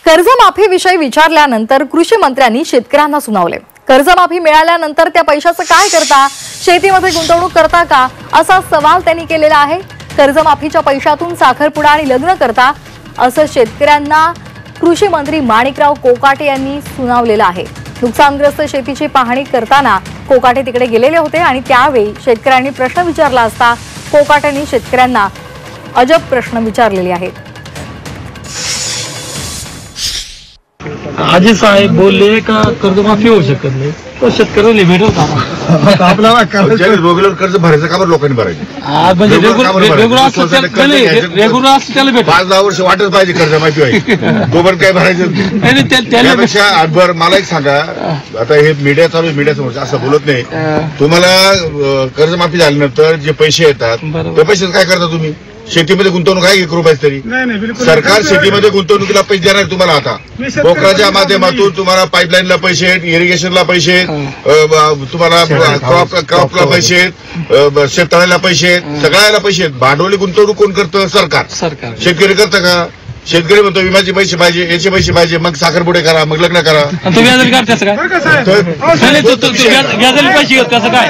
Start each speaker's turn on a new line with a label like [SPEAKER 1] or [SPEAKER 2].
[SPEAKER 1] कर्जमाफीविषयी विचारल्यानंतर कृषी मंत्र्यांनी शेतकऱ्यांना सुनावले। कर्जमाफी मिळाल्यानंतर त्या पैशाचं काय करता, शेतीमध्ये गुंतवणूक करता का, असा सवाल त्यांनी केलेला आहे। कर्जमाफीच्या पैशातून साखरपुडा आणि लग्न करता, असं शेतकऱ्यांना कृषी मंत्री माणिकराव कोकाटे यांनी सुनावलेलं आहे। नुकसानग्रस्त शेतीची पाहणी करताना कोकाटे तिकडे गेलेले होते आणि त्यावेळी शेतकऱ्यांनी प्रश्न विचारला असता कोकाटेंनी शेतकऱ्यांना अजब प्रश्न विचारलेले आहेत।
[SPEAKER 2] आजी साहेब बोलले का कर्जमाफी होऊ शकत नाही, तो शेतकऱ्याला भेटल का?
[SPEAKER 3] आपल्याला रेग्युलर कर्ज भरायचं का बरं लोकांनी भरायचं?
[SPEAKER 2] म्हणजे रेग्युलर असं त्याला भेट
[SPEAKER 3] 5-10 वर्ष वाटच पाहिजे कर्जमाफी व्हायची, तोपर्यंत काय भरायचं त्यापेक्षा बरं मला एक सांगा, आता हे मीडिया चालू आहे, मीडिया समोर असं बोलत नाही, तुम्हाला कर्जमाफी झाल्यानंतर जे पैसे येतात त्या पैसे काय करता तुम्ही? शेतीमध्ये गुंतवणूक आहे 1 रुपयाच तरी? सरकार शेतीमध्ये गुंतवणुकीला पैसे देणार तुम्हाला। आता पोखराच्या माध्यमातून तुम्हाला पाईपलाईनला पैसे आहेत, इरिगेशनला पैसे आहेत, तुम्हाला क्रॉपला पैसे आहेत, शेततळ्याला पैसे आहेत, सगळ्याला पैसे आहेत। भांडवली गुंतवणूक कोण करतं? सरकार। शेतकरी करतं का? शेतकरी म्हणतो विम्याचे पैसे पाहिजे, याचे पैसे पाहिजे, मग साखरपुडे करा, मग लग्न करा।
[SPEAKER 2] पैसे घेत कसं काय?